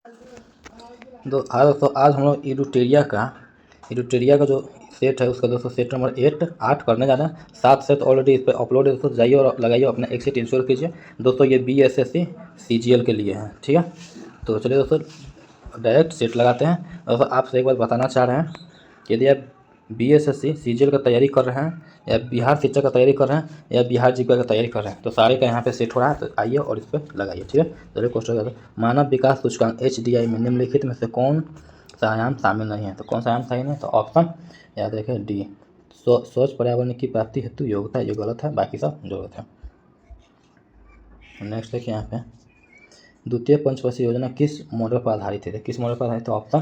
दोस्तों आज हम लोग इडुटेरिया का जो सेट है उसका दोस्तों सेट नंबर 8 करने जा रहे हैं। 7 सेट ऑलरेडी इस पर अपलोड है दोस्तों, जाइए और लगाइए, अपना एग्जिट इंश्योर कीजिए दोस्तों। ये BSSC CGL के लिए है, ठीक है। तो चलिए दोस्तों डायरेक्ट सेट लगाते हैं। दोस्तों आपसे एक बात बताना चाह रहे हैं, यदि आप BSSC CGL का तैयारी कर रहे हैं या बिहार शिक्षा का तैयारी कर रहे हैं या बिहार जीविका का तैयारी कर रहे हैं तो सारे का यहाँ पे सेट हो रहा है। तो आइए और इस पर लगाइए, ठीक है। चलिए क्वेश्चन, मानव विकास सूचकांक HDI में निम्नलिखित में से कौन सा आयाम शामिल नहीं है? तो कौन सा आयाम सही नहीं? तो ऑप्शन याद रखें D, स्वच्छ पर्यावरण की प्राप्ति हेतु योग्यता, ये गलत है, बाकी सब गलत है। नेक्स्ट देखिए यहाँ पे, द्वितीय पंचवर्षीय योजना किस मॉडल पर आधारित है? किस मॉडल पर आधारित है? तो option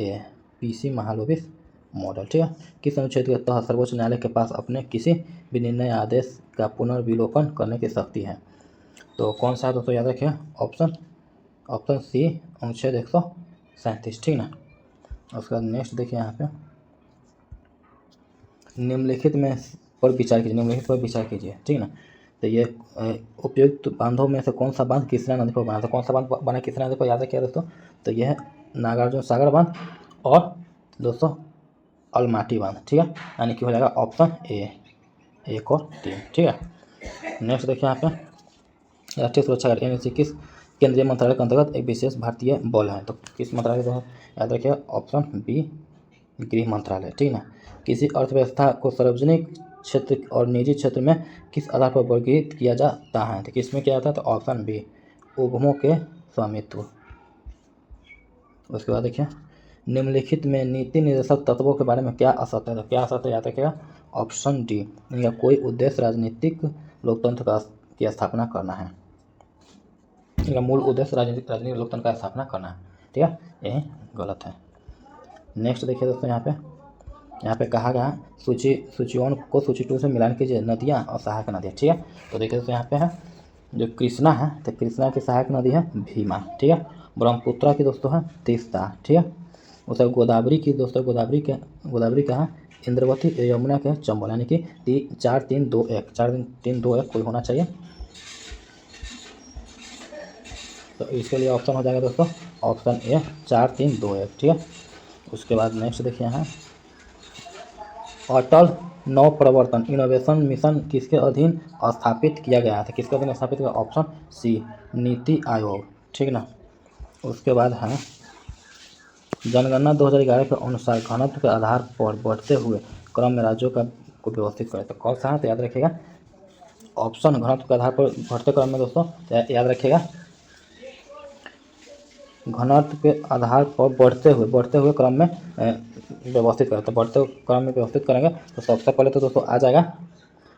A, PC Mahalanobis model, ठीक है। किस अनुच्छेद के तहत सर्वोच्च न्यायालय के पास अपने किसी भी निर्णय आदेश का पुनर्विलोकन करने की शक्ति है? तो कौन सा है दोस्तों? याद रखिए ऑप्शन C, अनुच्छेद 137, ठीक ना। उसके बाद नेक्स्ट देखिए यहाँ पे, निम्नलिखित पर विचार कीजिए, ठीक ना। तो ये उपयुक्त बांधों में से कौन सा बांध कृष्णा नदी पर बना? तो कौन सा बांध बना कृष्णा नदी पर? याद रखिए दोस्तों, तो यह है नागार्जुन सागर बांध और दोस्तों अलमाटी बांध, ठीक है। यानी कि हो जाएगा ऑप्शन A, 1 और 3, ठीक है। नेक्स्ट देखिए यहाँ पे, राष्ट्रीय सुरक्षा गार्ड NSC किस केंद्रीय मंत्रालय के अंतर्गत एक विशेष भारतीय बल है? तो किस मंत्रालय का है? याद रखिए ऑप्शन B, गृह मंत्रालय, ठीक ना। किसी अर्थव्यवस्था को सार्वजनिक क्षेत्र और निजी क्षेत्र में किस आधार पर वर्गीकृत किया जाता है? तो किस में किया जाता है? तो ऑप्शन B, उपभोगों के स्वामित्व। उसके बाद देखिए, निम्नलिखित में नीति निर्देशक तत्वों के बारे में क्या असत्य है? तो क्या असत्य? याद रखिएगा ऑप्शन D, इनका कोई उद्देश्य राजनीतिक लोकतंत्र की स्थापना करना है। इनका मूल उद्देश्य राजनीतिक लोकतंत्र का स्थापना करना है, ठीक है, यही गलत है। नेक्स्ट देखिए दोस्तों, यहाँ पे कहा गया सूची 1 को सूची 2 से मिलान कीजिए, नदियाँ और सहायक नदियाँ, ठीक है। तो देखिए दोस्तों यहाँ पे है जो कृष्णा है, तो कृष्णा की सहायक नदी है भीमा, ठीक है। ब्रह्मपुत्रा की दोस्तों है तीस्ता, ठीक है। उसके गोदावरी की दोस्तों, गोदावरी का है इंद्रवती, यमुना के चंबल, यानी कि 4 3 2 1 कोई होना चाहिए। तो इसके लिए ऑप्शन हो जाएगा दोस्तों ऑप्शन A, 4 3 2 1, ठीक है। उसके बाद नेक्स्ट देखिए यहाँ, अटल नवप्रवर्तन इनोवेशन मिशन किसके अधीन स्थापित किया गया था? किसके अधीन स्थापित किया? ऑप्शन C, नीति आयोग, ठीक ना। उसके बाद है जनगणना 2011 के अनुसार घनत्व के आधार पर बढ़ते हुए क्रम में राज्यों को व्यवस्थित करें। तो कौन सा है? तो याद रखिएगा ऑप्शन, घनत्व के आधार पर बढ़ते क्रम में दोस्तों याद रखिएगा घनत्व के आधार पर बढ़ते हुए क्रम में व्यवस्थित करें। तो बढ़ते हुए क्रम में व्यवस्थित करेंगे तो सबसे पहले तो दोस्तों आ जाएगा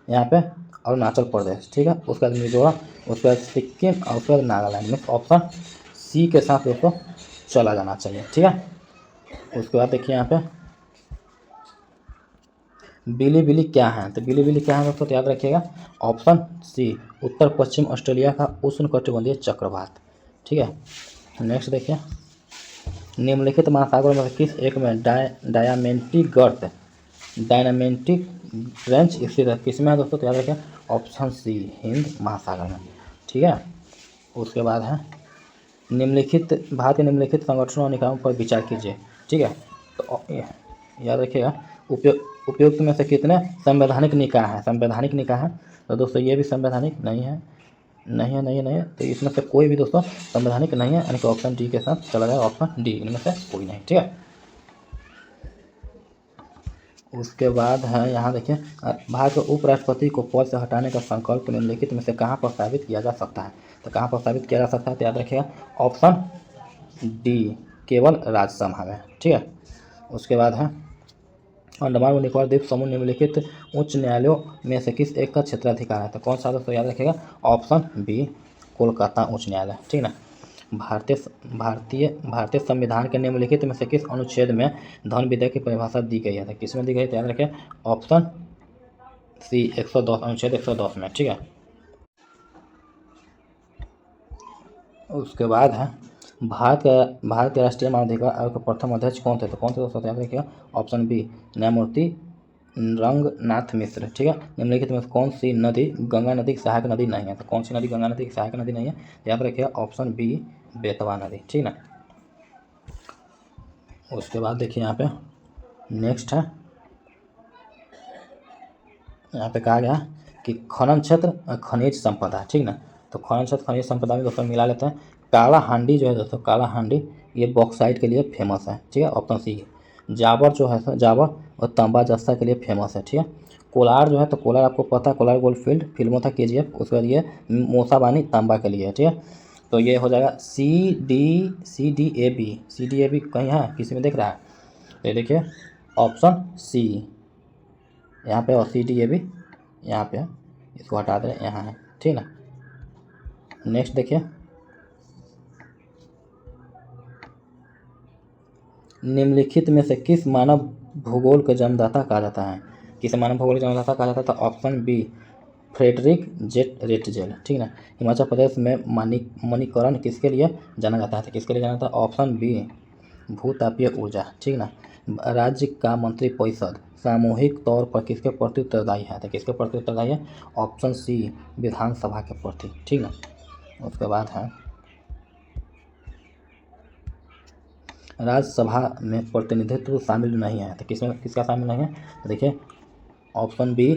यहाँ पे अरुणाचल प्रदेश, ठीक है। उसके बाद मिजोरम, उसके बाद सिक्किम और उसके बाद नागालैंड में ऑप्शन C के साथ दोस्तों चला जाना चाहिए, ठीक है। उसके बाद देखिए यहाँ पे बिली क्या है? तो बिली क्या है दोस्तों? तो याद रखिएगा ऑप्शन C, उत्तर पश्चिम ऑस्ट्रेलिया का उष्णकटिबंधीय चक्रवात, ठीक है। नेक्स्ट देखिए, निम्नलिखित महासागरों में किस एक में डायनामेंटिक ट्रेंच स्थित है? किस में है दोस्तों? तो याद रखिए ऑप्शन C, हिंद महासागर में, ठीक है। उसके बाद है भारत के निम्नलिखित संगठनों और निकायों पर विचार कीजिए, ठीक है। तो याद रखिएगा उपयुक्त में से कितने संवैधानिक निकाय हैं? संवैधानिक निकाय है तो दोस्तों ये भी संवैधानिक नहीं है, तो इसमें से कोई भी दोस्तों संवैधानिक नहीं है, यानी कि ऑप्शन D के साथ चला जाएगा, ऑप्शन D, इनमें से कोई नहीं, ठीक है। उसके बाद है यहाँ देखिए, भारत के उपराष्ट्रपति को पद से हटाने का संकल्प निम्नलिखित में से कहाँ प्रस्तावित किया जा सकता है? तो कहाँ प्रस्तावित किया जा सकता है? तो याद रखिएगा ऑप्शन D, केवल राज्यसभा में, ठीक है। उसके बाद है अंडमान और निकोबार द्वीप समूह निम्नलिखित उच्च न्यायालयों में से किस एक का क्षेत्राधिकार है? तो कौन सा दोस्तों? याद रखिएगा ऑप्शन B, कोलकाता उच्च न्यायालय, ठीक ना। भारतीय संविधान के निम्नलिखित में से किस अनुच्छेद में धन विधेयक की परिभाषा दी गई है? तो किस में दी गई है? तो याद रखिए ऑप्शन C, 110, अनुच्छेद 110 में, ठीक है। उसके बाद है भारत के राष्ट्रीय मानवाधिकार आयोग के प्रथम अध्यक्ष कौन थे? तो कौन थे दोस्तों? याद रखिएगा ऑप्शन B, न्यायमूर्ति रंगनाथ मिश्र, ठीक है। निम्नलिखित में कौन सी नदी गंगा नदी की सहायक नदी नहीं है? तो कौन सी नदी गंगा नदी की सहायक नदी नहीं है? याद रखिएगा ऑप्शन B, बेतवा नदी, ठीक ना। उसके बाद देखिए यहाँ पे नेक्स्ट है, यहाँ पे कहा गया कि खनन क्षेत्र खनिज संपदा, ठीक ना। तो खनन क्षेत्र खनिज संपदा में दोस्तों मिला लेते हैं। काला हांडी जो है दोस्तों, काला हांडी ये बॉक्साइट के लिए फेमस है, ठीक है, ऑप्शन सी। जावर जो है जावर और तांबा जस्ता के लिए फेमस है, ठीक है। कोलार जो है, तो कोलार आपको पता है, कोलार गोल्ड फील्ड फिल्म था KGF, उसके बाद ये मोसाबानी तांबा के लिए है, ठीक है। तो ये हो जाएगा CDAB कहीं है किसी में दिख रहा है, तो ये देखिए ऑप्शन सी यहाँ पे, और CDAB यहाँ पे है, इसको हटा दें, यहाँ है, ठीक ना। नेक्स्ट देखिए, निम्नलिखित में से किस मानव भूगोल के जन्मदाता कहा जाता है, किस मानव भूगोल के जन्मदाता कहा जाता है, तो ऑप्शन बी फ्रेडरिक जेट रेटजेल, ठीक ना। हिमाचल प्रदेश में मणिकरण किसके लिए जाना जाता है, तो किसके लिए जाना जाता है, ऑप्शन बी भूतापीय ऊर्जा, ठीक ना। राज्य का मंत्रिपरिषद सामूहिक तौर पर किसके प्रति उत्तरदायी है, तो किसके प्रति उत्तरदायी है, ऑप्शन सी विधानसभा के प्रति, ठीक ना। उसके बाद है राज्यसभा में प्रतिनिधित्व शामिल नहीं है, तो किसमें किसका शामिल नहीं है, तो देखिए ऑप्शन बी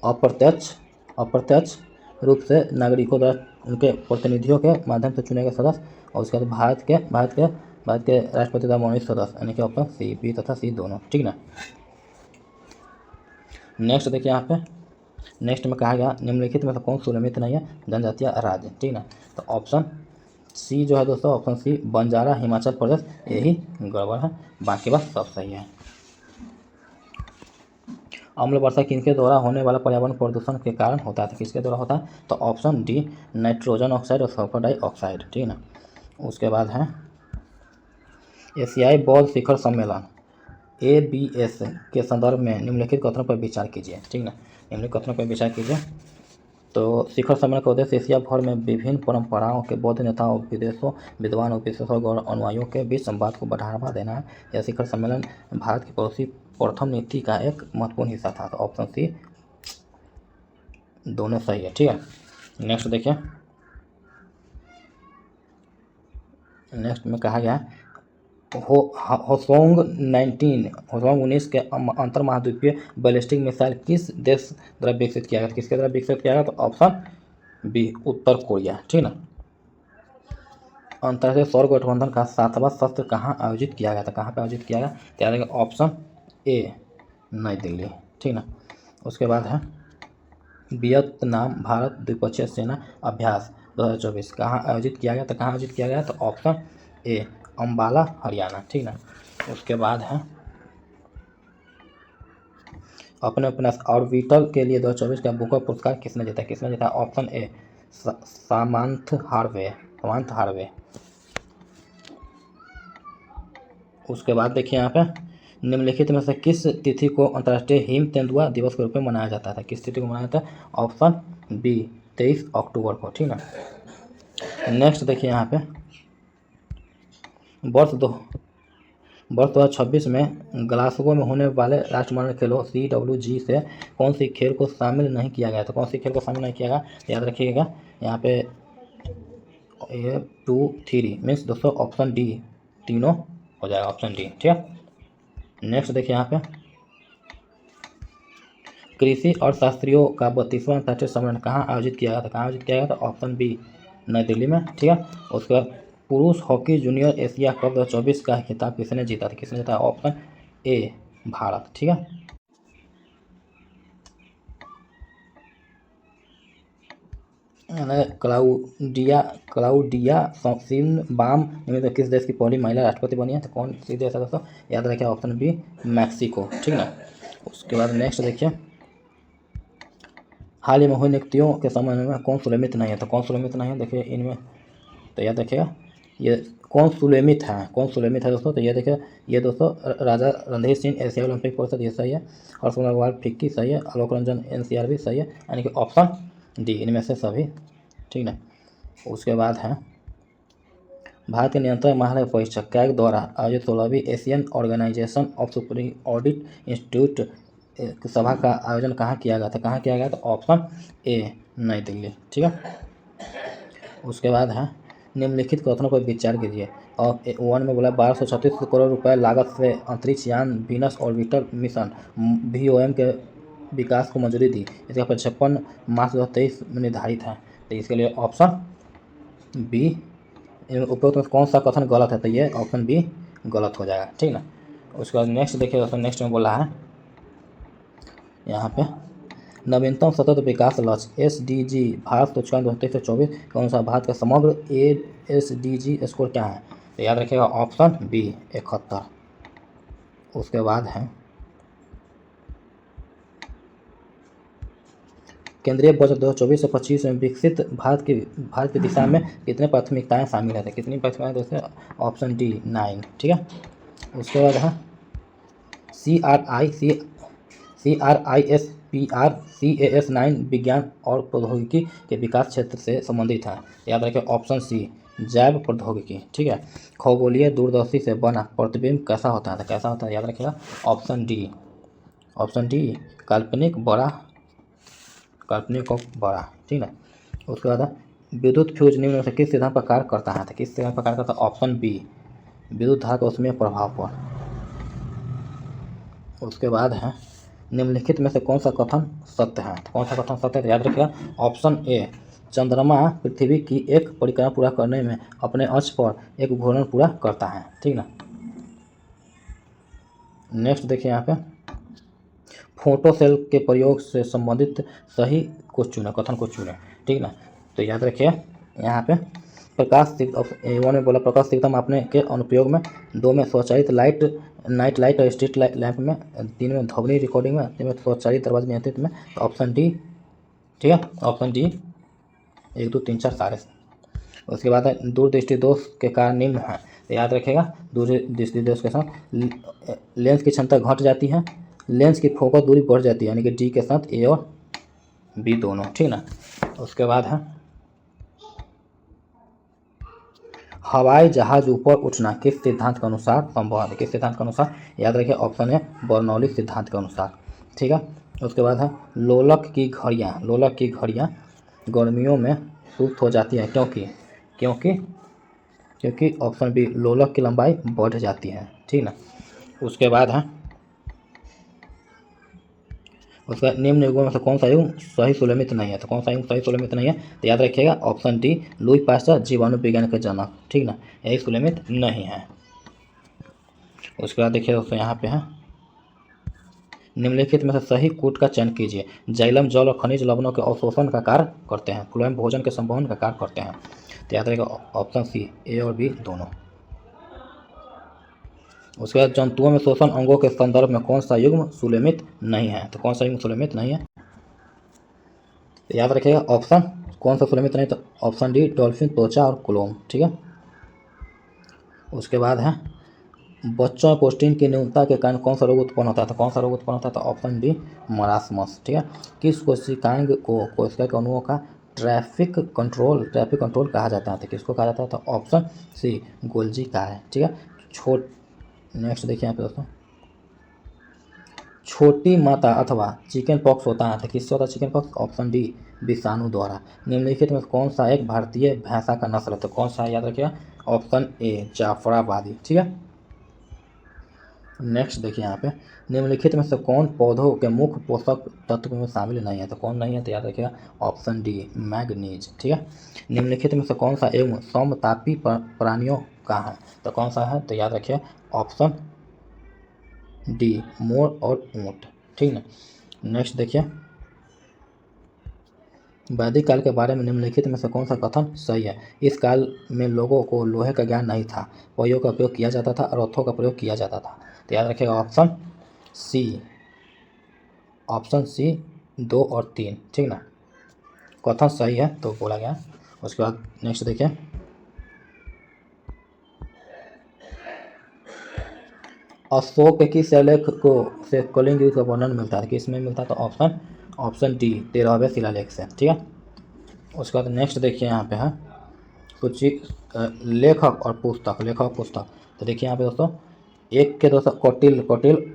अप्रत्यक्ष रूप से नागरिकों द्वारा उनके प्रतिनिधियों के माध्यम से चुने गए सदस्य, और उसके बाद भारत के राष्ट्रपति द्वारा मनोनीत सदस्य, यानी कि ऑप्शन सी, बी तथा सी दोनों, ठीक ना। नेक्स्ट देखिए यहाँ पे, नेक्स्ट में कहा गया निम्नलिखित में से कौन सुनियमित नहीं है, जनजातीय राज्य, ठीक ना। तो ऑप्शन सी जो है दोस्तों, ऑप्शन सी बंजारा हिमाचल प्रदेश, यही गड़बड़ है, बाकी बस सब सही है। अम्ल वर्षा किनके द्वारा होने वाला पर्यावरण प्रदूषण के कारण होता है, तो किसके द्वारा होता है, तो ऑप्शन डी नाइट्रोजन ऑक्साइड और सल्फर डाइऑक्साइड, ठीक ना। उसके बाद है एशियाई बौद्ध शिखर सम्मेलन ABS के संदर्भ में निम्नलिखित कथनों पर विचार कीजिए, ठीक ना। निम्नलिखित कथनों पर विचार कीजिए। तो शिखर सम्मेलन का उद्देश्य एशिया भर में विभिन्न परंपराओं के बौद्ध नेताओं, विदेशों विद्वान, विशेषज्ञों और अनुयायियों के बीच संवाद को बढ़ावा देना है। यह शिखर सम्मेलन भारत की पड़ोसी प्रथम नीति का एक महत्वपूर्ण हिस्सा था, तो ऑप्शन सी दोनों सही है, ठीक है। नेक्स्ट देखिए, नेक्स्ट में कहा गया होसोंग 19 के अंतर महाद्वीपीय बैलिस्टिक मिसाइल किस देश द्वारा विकसित किया गया, किसके द्वारा विकसित किया गया, तो ऑप्शन बी उत्तर कोरिया, ठीक ना। अंतर्राष्ट्रीय सौर गठबंधन का 7वां सत्र कहाँ आयोजित किया गया था, कहाँ पे आयोजित किया गया, तो याद रखिए ऑप्शन ए नई दिल्ली, ठीक ना। उसके बाद है वियतनाम भारत द्विपक्षीय सेना अभ्यास 2024 कहाँ आयोजित किया गया, तो कहाँ आयोजित किया गया, तो ऑप्शन ए अम्बाला हरियाणा, ठीक ना। उसके बाद है अपने उपन्यास ऑर्बिटल के लिए 2024 का बुकर पुरस्कार किसने जीता, किसने जीता, ऑप्शन ए सामंथ हार्वे। उसके बाद देखिए यहाँ पे निम्नलिखित में से किस तिथि को अंतर्राष्ट्रीय हिम तेंदुआ दिवस के रूप में मनाया जाता है, किस तिथि को मनाया जाता है, ऑप्शन बी 23 अक्टूबर को, ठीक ना। नेक्स्ट देखिए यहाँ पे वर्ष 2026 में ग्लासगो में होने वाले राष्ट्रमंडल खेलों CWG से कौन सी खेल को शामिल नहीं किया गया, तो कौन सी खेल को शामिल नहीं किया गया, याद रखिएगा यहाँ पे 2 3 मीन्स दोस्तों ऑप्शन डी तीनों हो जाएगा, ऑप्शन डी, ठीक है। नेक्स्ट देखिए यहाँ पे कृषि और शास्त्रियों का 32वां अंतर्राष्ट्रीय सम्मेलन कहाँ आयोजित किया गया था, कहाँ आयोजित किया गया था, ऑप्शन बी नई दिल्ली में, ठीक है। उसके बाद पुरुष हॉकी जूनियर एशिया कप 2024 का खिताब किसने जीता था, किसने जीता, ऑप्शन ए भारत, ठीक है। क्लाउडिया शिनबाम तो किस देश की पहली महिला राष्ट्रपति बनी है, तो कौन सी देश है दोस्तों, याद रखिए ऑप्शन बी मैक्सिको, ठीक ना। उसके बाद नेक्स्ट देखिए हाल ही में हुई नियुक्तियों के संबंध में कौन सुनियमित नहीं है, तो कौन सुनियमित नहीं है, देखिए इनमें तो याद रखिएगा ये कौन सुनियमित है दोस्तों, तो ये देखिए ये दोस्तों राजा रणधीर सिंह एशिया ओलंपिक परिषद ये सही है, हर्षवर्धन अग्रवाल फिक्की सही है, आलोक रंजन NCRB सही है, यानी कि ऑप्शन डी इनमें से सभी, ठीक ना। उसके बाद है भारत के नियंत्रक महालय परीक्षक कैग द्वारा आयोजित 16वीं Asian organisation of supreme audit institute सभा का आयोजन कहाँ किया गया था, कहाँ किया गया, तो ऑप्शन ए नई दिल्ली, ठीक है। उसके बाद है निम्नलिखित कथनों पर विचार कीजिए, और वन में बोला 1236 करोड़ रुपए लागत से अंतरिक्ष यान वीनस ऑर्बिटर मिशन VOM के विकास को मंजूरी दी। इसका प्रक्षेपण मार्च 2023 में निर्धारित है। तो इसके लिए ऑप्शन बी, उपरोक्त में कौन सा कथन गलत है, तो ये ऑप्शन बी गलत हो जाएगा, ठीक ना। उसके बाद नेक्स्ट देखिए दोस्तों, नेक्स्ट में बोला है यहाँ पे नवीनतम सतत विकास लक्ष्य SDG भारत सूचकांक 2023-24 के अनुसार भारत का समग्र SDG स्कोर क्या है, तो याद रखिएगा ऑप्शन बी 71। उसके बाद है केंद्रीय बजट 2024 से 25 में विकसित भारत की दिशा में कितने प्राथमिकताएं शामिल है, कितनी प्राथमिकताएं दोस्तों, ऑप्शन डी 9, ठीक है। उसके बाद है CRISPR-Cas 9 विज्ञान और प्रौद्योगिकी के विकास क्षेत्र से संबंधित है। याद रखें ऑप्शन सी जैव प्रौद्योगिकी, ठीक है। खगोलीय दूरदर्शी से बना प्रतिबिंब कैसा होता है, तो कैसा होता है, याद रखिएगा ऑप्शन डी काल्पनिक और बड़ा, ठीक है। उसके बाद विद्युत फ्यूज निम्न में से किस सिद्धांत पर कार्य करता है, तो किस सिद्धांत पर कार्य करता है, ऑप्शन बी विद्युत धारा के उसमें प्रभाव पर। उसके बाद है निम्नलिखित में से कौन सा कथन सत्य है, तो कौन सा कथन सत्य है, तो याद रखिएगा ऑप्शन ए चंद्रमा पृथ्वी की एक परिक्रमा पूरा करने में अपने अक्ष पर एक घूर्णन पूरा करता है, ठीक ना। नेक्स्ट देखिए यहाँ पे फोटो सेल के प्रयोग से संबंधित सही कथन को चुने, ठीक ना। तो याद रखिए यहाँ पे वन में बोला प्रकाश तीव्रता मापने के अनुप्रयोग में 2 में स्वचालित नाइट लाइट और स्ट्रीट लैंप में, 3 में ध्वनि रिकॉर्डिंग में, 3 में स्वचालित दरवाजा नियंत्रित में, तो ऑप्शन डी, ठीक है, ऑप्शन डी 1 2 3 4 सारे। उसके बाद है दूरदृष्टि दोष के कारण निम्न है, तो याद रखिएगा दूरदृष्टि दोष के साथ लेंस की क्षमता घट जाती है, लेंस की फोकस दूरी बढ़ जाती है, यानी कि डी के साथ ए और बी दोनों, ठीक ना। उसके बाद है हवाई जहाज ऊपर उठना किस सिद्धांत के अनुसार संभव है, किस सिद्धांत के अनुसार, याद रखिए ऑप्शन है बर्नौली सिद्धांत के अनुसार, ठीक है। उसके बाद है लोलक की घड़ियाँ गर्मियों में सुस्त हो जाती है क्योंकि ऑप्शन बी लोलक की लंबाई बढ़ जाती है, ठीक ना। उसके बाद है उसका निम्न युगों में से कौन सा युग सही सुलमित नहीं है, तो कौन सा युग सही सुलमित नहीं है, तो याद रखिएगा ऑप्शन डी लुई पास्चर जीवाणु विज्ञान के जनक, ठीक ना, यही सुलमित नहीं है। उसके बाद देखिए दोस्तों यहाँ पे है निम्नलिखित में से सही कूट का चयन कीजिए। जाइलम जल और खनिज लवणों के अवशोषण का कार्य करते हैं, फ्लोएम भोजन के संवहन का कार्य करते हैं, तो याद रखिएगा ऑप्शन सी ए और बी दोनों। उसके बाद जंतुओं में शोषण अंगों के संदर्भ में कौन सा युग्म सुलमित नहीं है, तो कौन सा युग्म सुलमित नहीं है, तो याद रखिएगा ऑप्शन कौन सा सुलमित नहीं, तो ऑप्शन डी डॉल्फिन, त्वचा और क्लोम, ठीक है। उसके बाद है बच्चों में प्रोटीन की न्यूनता के कारण कौन सा रोग उत्पन्न होता है, तो कौन सा रोग उत्पन्न होता है, तो ऑप्शन डी मरासमस, ठीक है। किस कोशिकांग को कोशिका के अणुओं का ट्रैफिक कंट्रोल कहा जाता है, तो किसको कहा जाता है, तो ऑप्शन सी गोल्जी का है, ठीक है। नेक्स्ट देखिए यहाँ पे दोस्तों छोटी माता अथवा चिकन पॉक्स होता है, तो किससे होता है चिकन पॉक्स, ऑप्शन डी विषाणु द्वारा। निम्नलिखित में कौन सा एक भारतीय भैंसा का नस्ल है, तो कौन सा है, याद रखिएगा ऑप्शन ए जाफराबादी, ठीक है। नेक्स्ट देखिए यहाँ पे निम्नलिखित में से कौन पौधों के मुख्य पोषक तत्व में शामिल नहीं है, तो कौन नहीं है, तो याद रखिएगा ऑप्शन डी मैग्नीज, ठीक है। निम्नलिखित में से कौन सा एवं समतापी प्राणियों का है, तो कौन सा है, तो याद रखिए ऑप्शन डी मोर और ऊंट, ठीक ना। नेक्स्ट देखिए वैदिक काल के बारे में निम्नलिखित में से कौन सा कथन सही है। इस काल में लोगों को लोहे का ज्ञान नहीं था, पहियों का प्रयोग किया जाता था और रथों का प्रयोग किया जाता था, तो याद रखिएगा ऑप्शन सी 2 और 3, ठीक ना, कथन सही है तो बोला गया। उसके बाद नेक्स्ट देखिए अशोक की शिलालेख को से कलिंग युग का वर्णन मिलता है, किसमें मिलता है, तो ऑप्शन डी 13वें शिलालेख से, ठीक है। उसके बाद नेक्स्ट देखिए यहाँ पे है कुछ लेखक और पुस्तक, तो देखिए यहाँ पे दोस्तों एक के दोस्तों कौटिल्य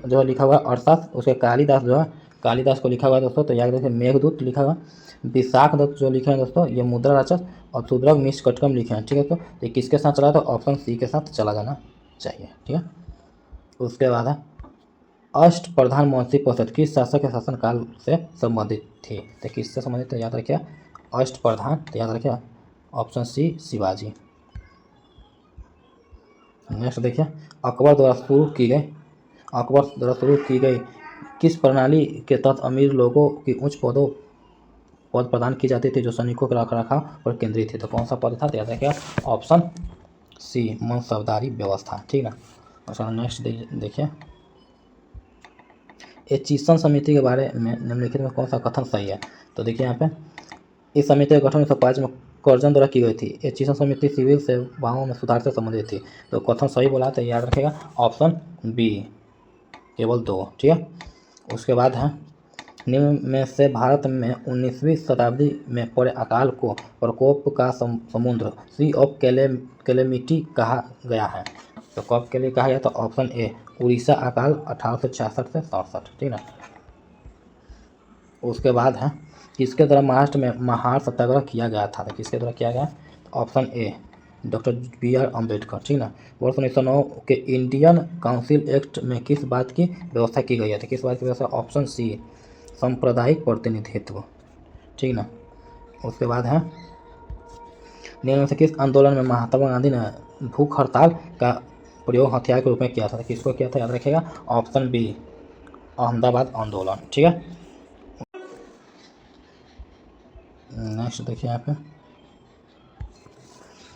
जो है लिखा हुआ है अर्थात उसके कालिदास को लिखा हुआ है दोस्तों, तो याद रखिए मेघदूत लिखा हुआ, विशाख दत्त जो लिखे हैं दोस्तों ये मुद्रा राक्षस और सुद्रग मिश्र कटकम लिखे हैं, ठीक है। तो ये किसके साथ चला तो ऑप्शन सी के साथ चला जाना चाहिए, ठीक है। उसके बाद है अष्ट प्रधान मौसी परिषद किस शासक के शासनकाल से संबंधित थी, तो किससे संबंधित है याद रखिए अष्ट प्रधान, तो याद रखिए ऑप्शन सी शिवाजी। नेक्स्ट देखिए अकबर द्वारा शुरू की गई किस प्रणाली के तहत अमीर लोगों की उच्च पद प्रदान की जाती थी जो सैनिकों के रखरखाव पर केंद्रित थी, तो कौन सा पद था, तो याद रखिए ऑप्शन सी मनसबदारी व्यवस्था, ठीक ना। अच्छा नेक्स्ट देखिए एचिसन समिति के बारे में निम्नलिखित में कौन सा कथन सही है, तो देखिए यहाँ पे इस समिति का गठन 1905 में कर्जन द्वारा की गई थी। एचिसन समिति सिविल सेवाओं में सुधार से संबंधित थी, तो कथन सही बोला तो याद रखेगा ऑप्शन बी केवल 2, ठीक है। उसके बाद है निम्न में से भारत में 19वीं शताब्दी में पड़े अकाल को प्रकोप का समुद्र सी ऑफ कैलेमिटी कहा गया है, तो कब के लिए कहा गया, तो ऑप्शन ए उड़ीसा अकाल 1866 से 67, ठीक ना। उसके बाद है किसके द्वारा महाराष्ट्र में महार सत्याग्रह किया गया था, तो किसके द्वारा किया गया, तो option A doctor B.R. Ambedkar, ठीक ना। वर्ष 1909 के इंडियन काउंसिल एक्ट में किस बात की व्यवस्था की गई है, तो किस बात की व्यवस्था, ऑप्शन सी सांप्रदायिक प्रतिनिधित्व, ठीक ना। उसके बाद है निम्न में से किस आंदोलन में महात्मा गांधी ने भूख हड़ताल का प्रयोग हथियार के रूप में किया था, तो किसको किया था, याद रखिएगा ऑप्शन बी अहमदाबाद आंदोलन, ठीक है। नेक्स्ट देखिए यहाँ पे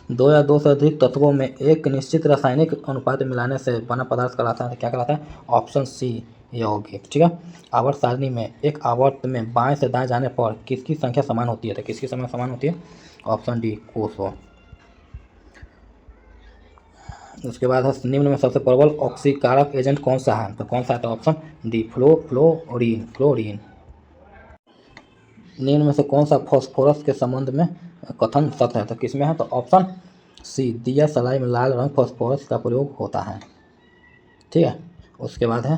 2 या 2 से अधिक तत्वों में एक निश्चित रासायनिक अनुपात मिलाने से बना पदार्थ कहलाता है, तो क्या कहलाता है, ऑप्शन सी यौगिक, ठीक है। आवर्त सारणी में एक आवर्त में बाएं से दाएं जाने पर किसकी संख्या समान होती है, तो किसकी संख्या समान होती है, ऑप्शन डी कोसों। उसके बाद है निम्न में सबसे प्रबल ऑक्सीकारक एजेंट कौन सा है, तो कौन सा है, तो ऑप्शन डी फ्लोरीन। निम्न में से कौन सा फास्फोरस के संबंध में कथन सत्य है, तो किसमें है, तो ऑप्शन सी दिया सलाई में लाल रंग फास्फोरस का प्रयोग होता है, ठीक है। उसके बाद है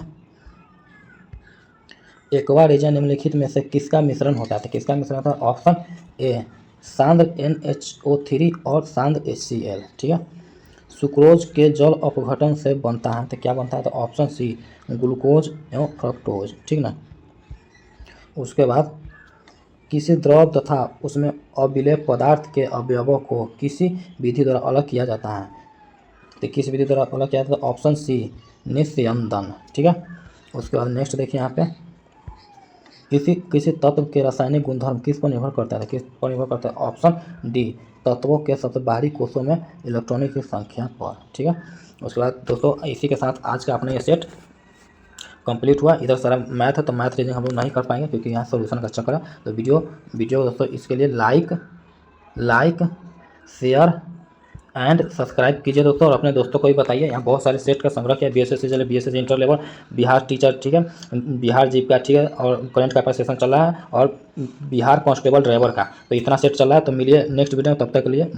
एक्वा रेजन निम्नलिखित में से किसका मिश्रण होता है, तो किसका मिश्रण होता है, ऑप्शन ए सांद्र NHO3 और सांद्र HCl, ठीक है। सुक्रोज के जल अपघटन से बनता है, तो क्या बनता है, तो ऑप्शन सी ग्लूकोज एवं फ्रक्टोज, ठीक ना। उसके बाद किसी द्रव तथा उसमें अविलेय पदार्थ के अवयवों को किसी विधि द्वारा अलग किया जाता है, तो किस विधि द्वारा अलग किया जाता है, ऑप्शन सी निस्यंदन, ठीक है। उसके बाद नेक्स्ट देखिए यहाँ पे किसी तत्व के रासायनिक गुणधर्म किस पर निर्भर करता है, किस पर निर्भर करता है, ऑप्शन डी तत्वों के सबसे बाहरी कोषों में इलेक्ट्रॉनिक की संख्या पर, ठीक है। उसके बाद दोस्तों इसी के साथ आज का अपना ये सेट कंप्लीट हुआ। इधर सारा मैथ है तो मैथ रीजनिंग हम लोग नहीं कर पाएंगे क्योंकि यहाँ सॉल्यूशन का चक्कर है, तो वीडियो दोस्तों इसके लिए लाइक शेयर एंड सब्सक्राइब कीजिए दोस्तों, और अपने दोस्तों को भी बताइए। यहाँ बहुत सारे सेट का संग्रह किया, BSS चले, BSS inter level, Bihar teacher, ठीक है, बिहार जीप का, ठीक है, और करंट का सेशन चल रहा है, और बिहार कांस्टेबल ड्राइवर का, तो इतना सेट चल रहा है। तो मिलिए नेक्स्ट वीडियो में, तब तक के लिए